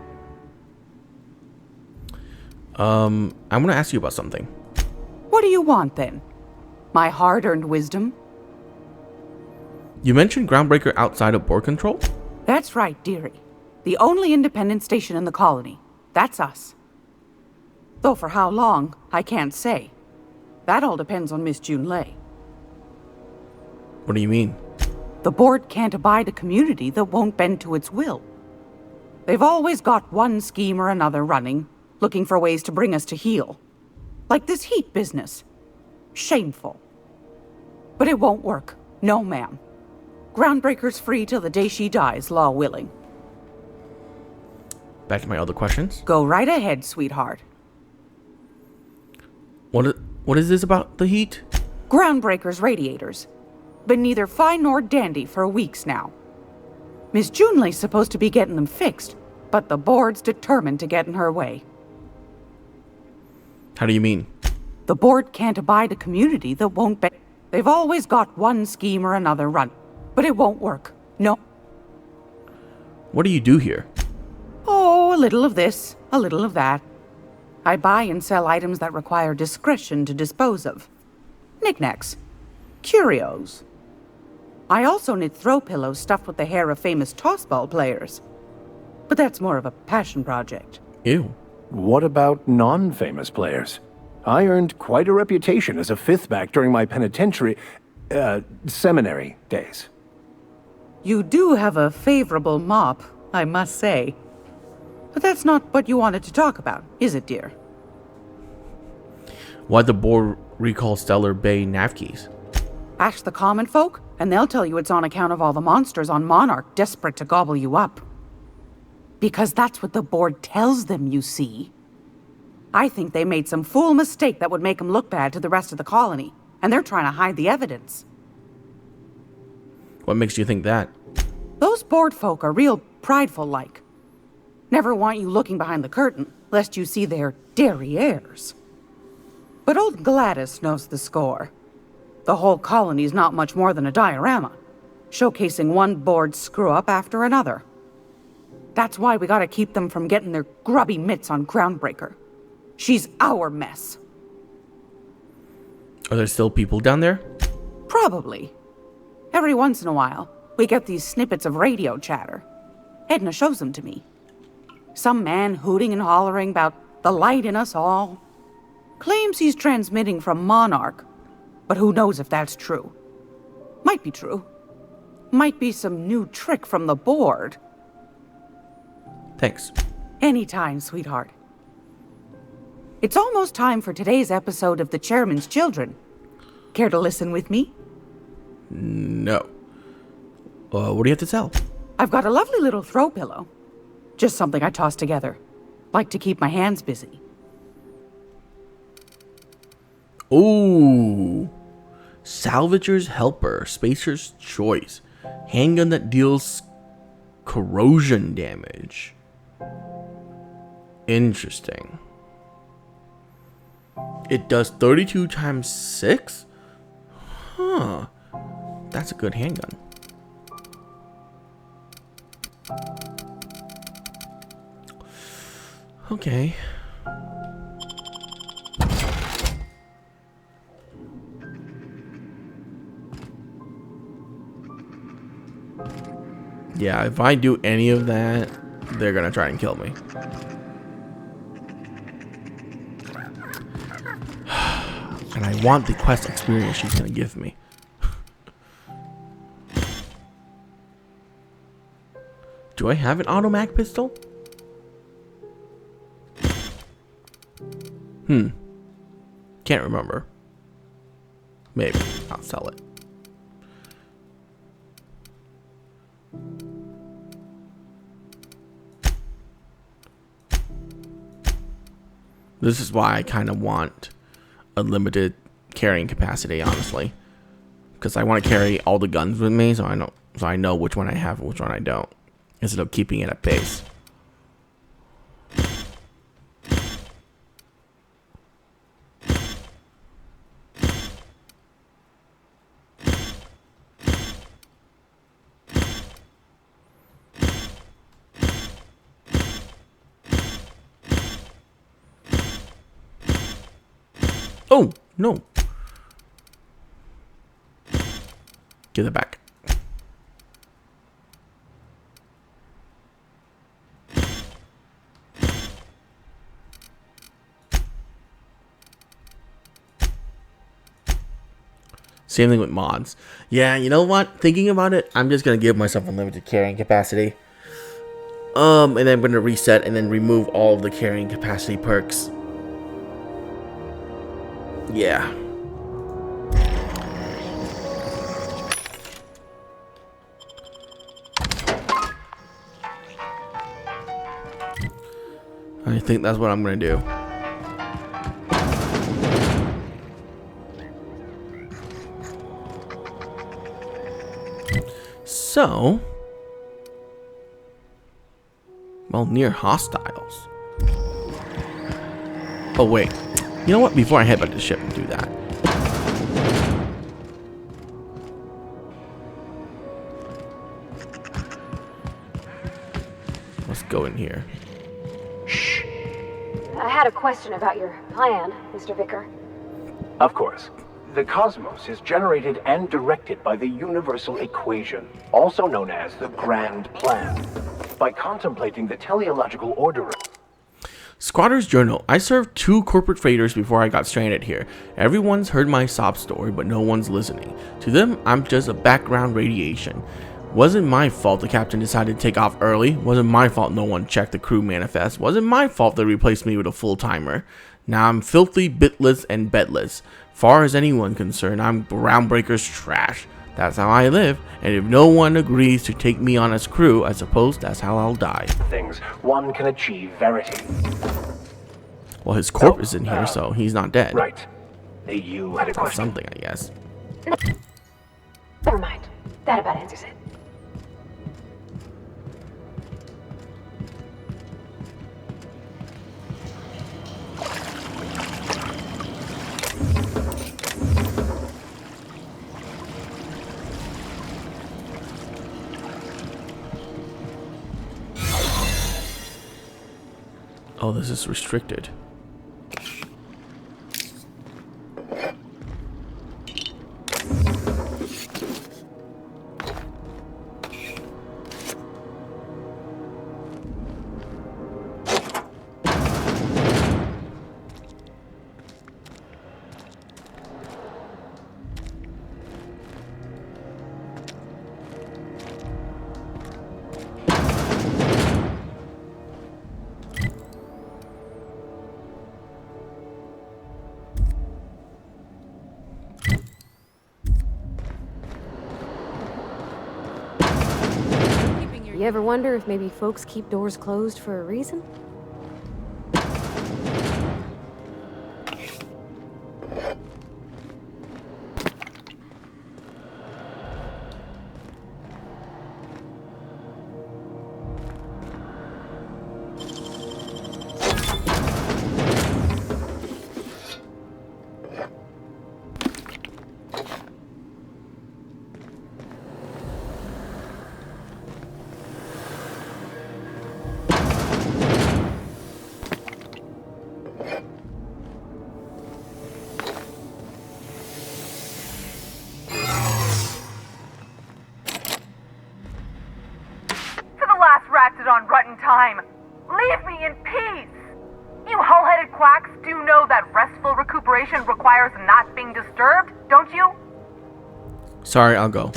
I want to ask you about something. What do you want, then? My hard-earned wisdom? You mentioned Groundbreaker outside of board control? That's right, dearie. The only independent station in the colony. That's us. Though for how long, I can't say. That all depends on Miss Junlei. What do you mean? The board can't abide a community that won't bend to its will. They've always got one scheme or another running, looking for ways to bring us to heel. Like this heat business. Shameful. But it won't work. No, ma'am. Groundbreaker's free till the day she dies, law willing. Back to my other questions. Go right ahead, sweetheart. What is this about the heat? Groundbreaker's radiators. Been neither fine nor dandy for weeks now. Miss Junlei's supposed to be getting them fixed, but the board's determined to get in her way. How do you mean? The board can't abide a community that won't bend. They've always got one scheme or another run, but it won't work. No. What do you do here? Oh, a little of this, a little of that. I buy and sell items that require discretion to dispose of. Knickknacks. Curios. I also knit throw pillows stuffed with the hair of famous tossball players. But that's more of a passion project. Ew. What about non-famous players? I earned quite a reputation as a fifth back during my seminary days. You do have a favorable mop, I must say. But that's not what you wanted to talk about, is it, dear? Why'd the board recall Stellar Bay nav keys? Ask the common folk, and they'll tell you it's on account of all the monsters on Monarch desperate to gobble you up. Because that's what the board tells them, you see. I think they made some fool mistake that would make them look bad to the rest of the colony, and they're trying to hide the evidence. What makes you think that? Those board folk are real prideful-like. Never want you looking behind the curtain, lest you see their derrieres. But old Gladys knows the score. The whole colony's not much more than a diorama, showcasing one board screw-up after another. That's why we gotta keep them from getting their grubby mitts on Groundbreaker. She's our mess. Are there still people down there? Probably. Every once in a while, we get these snippets of radio chatter. Edna shows them to me. Some man hooting and hollering about the light in us all. Claims he's transmitting from Monarch, but who knows if that's true. Might be true. Might be some new trick from the board. Thanks. Anytime, sweetheart. It's almost time for today's episode of The Chairman's Children. Care to listen with me? No. What do you have to sell? I've got a lovely little throw pillow. Just something I toss together. Like to keep my hands busy. Ooh. Salvager's Helper. Spacer's Choice. Handgun that deals corrosion damage. Interesting. It does 32 times 6? Huh. That's a good handgun. Okay. Yeah, if I do any of that, they're gonna try and kill me. And I want the quest experience she's gonna give me. Do I have an automatic pistol? Can't remember. Maybe. I'll sell it. This is why I kind of want a limited carrying capacity, honestly. Because I want to carry all the guns with me, so I know which one I have and which one I don't. Instead of keeping it at base. No, no. Give it back. Same thing with mods. Yeah, you know what? Thinking about it, I'm just gonna give myself unlimited carrying capacity. And then I'm gonna reset and then remove all of the carrying capacity perks. Yeah. I think that's what I'm gonna do. So, well, near hostiles. Oh wait, you know what? Before I head back to the ship and do that, let's go in here. I had a question about your plan, Mr. Vicar. Of course. The cosmos is generated and directed by the universal equation, also known as the Grand Plan. By contemplating the teleological order. Squatter's Journal. I served 2 corporate freighters before I got stranded here. Everyone's heard my sob story, but no one's listening. To them, I'm just a background radiation. Wasn't my fault the captain decided to take off early. Wasn't my fault no one checked the crew manifest. Wasn't my fault they replaced me with a full-timer. Now I'm filthy, bitless, and bedless. Far as anyone concerned, I'm Groundbreaker's trash. That's how I live, and if no one agrees to take me on as crew, I suppose that's how I'll die. Things one can achieve verity. Well, his corpse is in here, so he's not dead. Right. You had a question. Something, I guess. Never mind. That about answers it. Oh, this is restricted. You ever wonder if maybe folks keep doors closed for a reason? On rotten time. Leave me in peace! You hull-headed quacks do know that restful recuperation requires not being disturbed, don't you? Sorry, I'll go.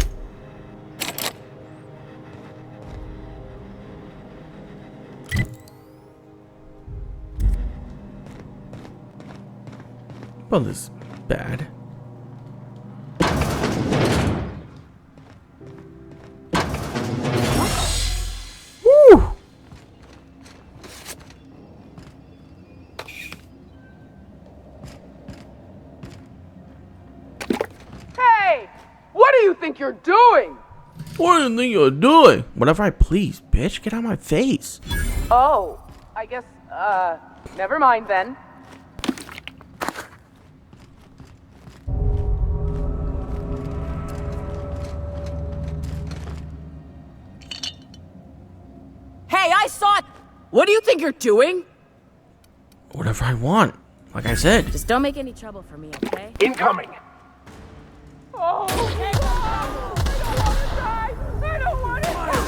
Well, this is bad. You're doing? What do you think you're doing? Whatever I please, bitch. Get out of my face. Oh, I guess, never mind then. Hey, I saw it! What do you think you're doing? Whatever I want. Like I said. Just don't make any trouble for me, okay? Incoming! Oh, I don't want to die!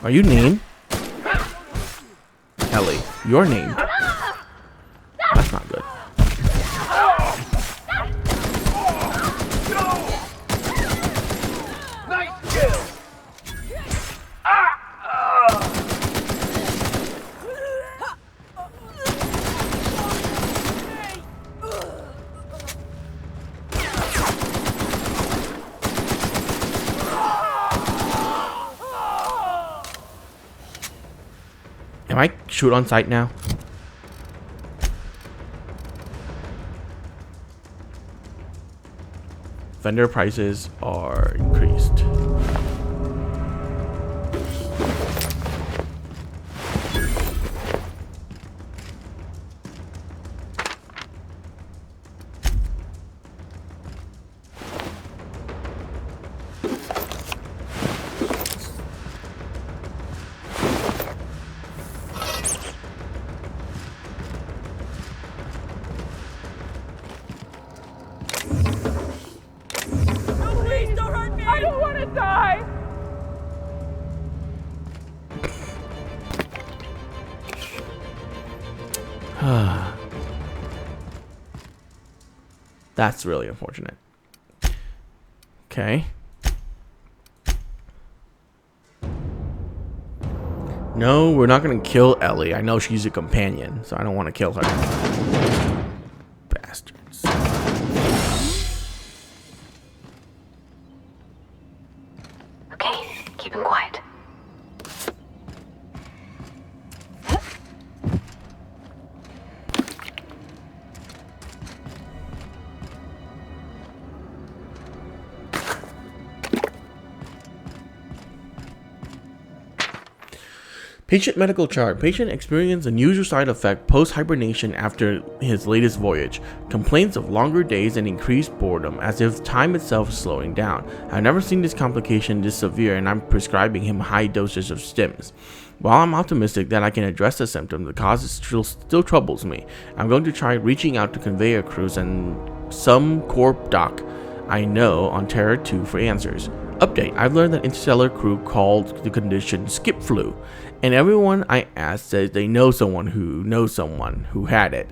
Are you named? Ellie, your name. That's not good. Nice kill! Am I shoot on sight now? Vendor prices are increased. Please don't hurt me! I don't want to die! That's really unfortunate. Okay. No, we're not gonna kill Ellie. I know she's a companion, so I don't want to kill her. Bastards. Okay, keep him quiet. Patient medical chart. Patient experienced unusual side effect post-hibernation after his latest voyage. Complaints of longer days and increased boredom, as if time itself is slowing down. I've never seen this complication this severe, and I'm prescribing him high doses of stims. While I'm optimistic that I can address the symptom, the cause still troubles me. I'm going to try reaching out to conveyor crews and some corp doc I know on Terra 2 for answers. Update: I've learned that interstellar crew called the condition skip flu, and everyone I asked says they know someone who had it.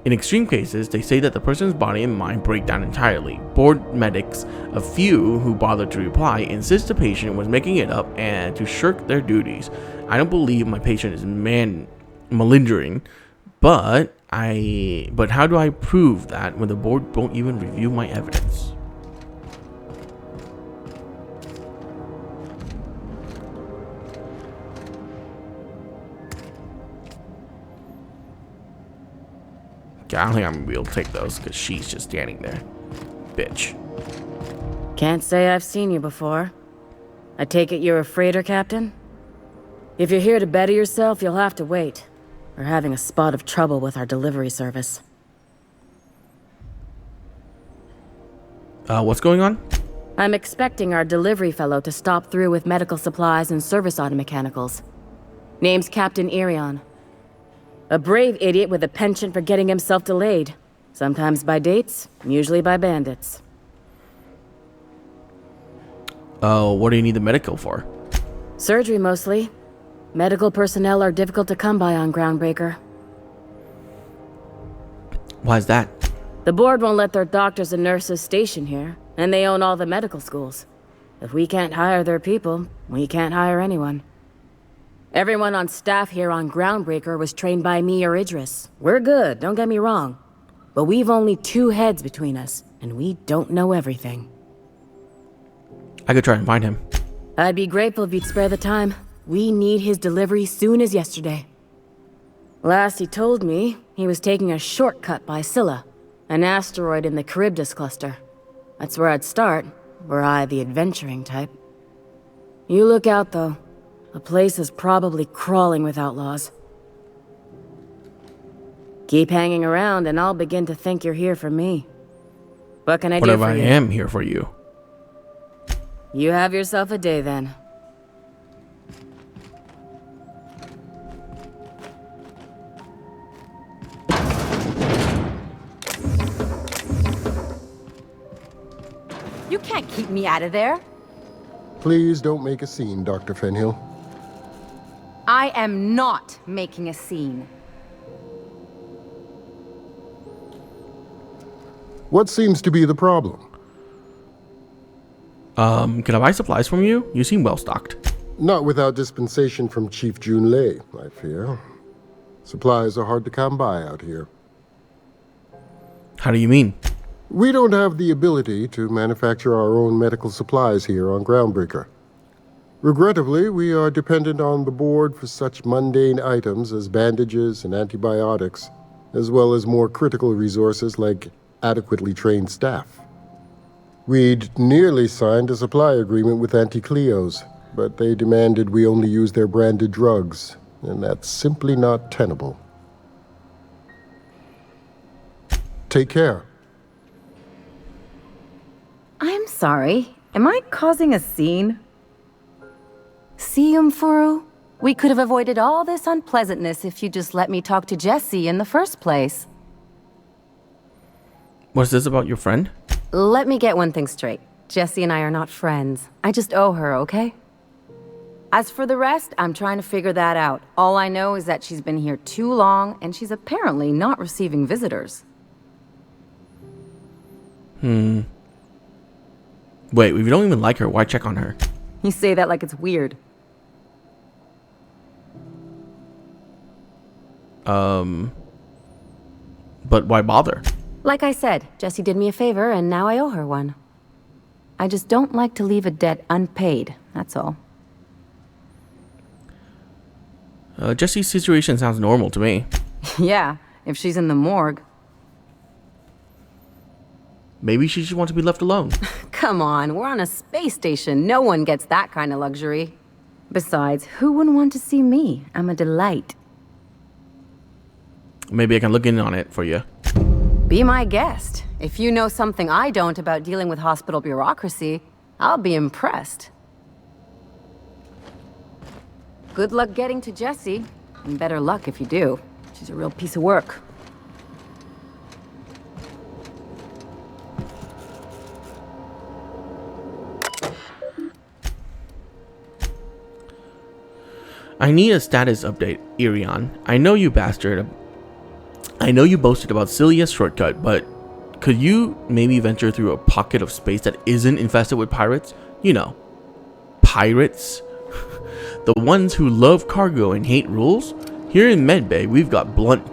In extreme cases, they say that the person's body and mind break down entirely. Bored medics, a few who bothered to reply, insist the patient was making it up and to shirk their duties. I don't believe my patient is malingering, but how do I prove that when the board won't even review my evidence? I don't think I'm gonna be able to take those because she's just standing there. Bitch. Can't say I've seen you before. I take it you're a freighter captain? If you're here to better yourself, you'll have to wait. We're having a spot of trouble with our delivery service. What's going on? I'm expecting our delivery fellow to stop through with medical supplies and service auto mechanicals. Name's Captain Irion. A brave idiot with a penchant for getting himself delayed. Sometimes by dates, usually by bandits. What do you need the medical for? Surgery, mostly. Medical personnel are difficult to come by on Groundbreaker. Why is that? The board won't let their doctors and nurses station here, and they own all the medical schools. If we can't hire their people, we can't hire anyone. Everyone on staff here on Groundbreaker was trained by me or Idris. We're good, don't get me wrong. But we've only 2 heads between us, and we don't know everything. I could try and find him. I'd be grateful if you'd spare the time. We need his delivery soon as yesterday. Last he told me, he was taking a shortcut by Scylla, an asteroid in the Charybdis cluster. That's where I'd start, were I the adventuring type. You look out, though. The place is probably crawling with outlaws. Keep hanging around and I'll begin to think you're here for me. What can I do for you? What if I am here for you? You have yourself a day then. You can't keep me out of there. Please don't make a scene, Dr. Fenhill. I am not making a scene. What seems to be the problem? Can I buy supplies from you? You seem well stocked. Not without dispensation from Chief Junlei, I fear. Supplies are hard to come by out here. How do you mean? We don't have the ability to manufacture our own medical supplies here on Groundbreaker. Regrettably, we are dependent on the board for such mundane items as bandages and antibiotics, as well as more critical resources like adequately trained staff. We'd nearly signed a supply agreement with Anti-Cleos, but they demanded we only use their branded drugs, and that's simply not tenable. Take care. I'm sorry. Am I causing a scene? See, Furu? We could have avoided all this unpleasantness if you just let me talk to Jessie in the first place. What's this about your friend? Let me get one thing straight. Jessie and I are not friends. I just owe her, okay? As for the rest, I'm trying to figure that out. All I know is that she's been here too long, and she's apparently not receiving visitors. Wait, if you don't even like her, why check on her? You say that like it's weird. But why bother? Like I said, Jessie did me a favor, and now I owe her one. I just don't like to leave a debt unpaid, that's all. Jessie's situation sounds normal to me. Yeah, if she's in the morgue. Maybe she just wants to be left alone. Come on, we're on a space station. No one gets that kind of luxury. Besides, who wouldn't want to see me? I'm a delight. Maybe I can look in on it for you. Be my guest. If you know something I don't about dealing with hospital bureaucracy, I'll be impressed. Good luck getting to Jessie, and better luck if you do. She's a real piece of work. I need a status update, Irion. I know you bastard. I know you boasted about silliest shortcut, but could you maybe venture through a pocket of space that isn't infested with pirates? You know, pirates. The ones who love cargo and hate rules? Here in Medbay, we've got blunt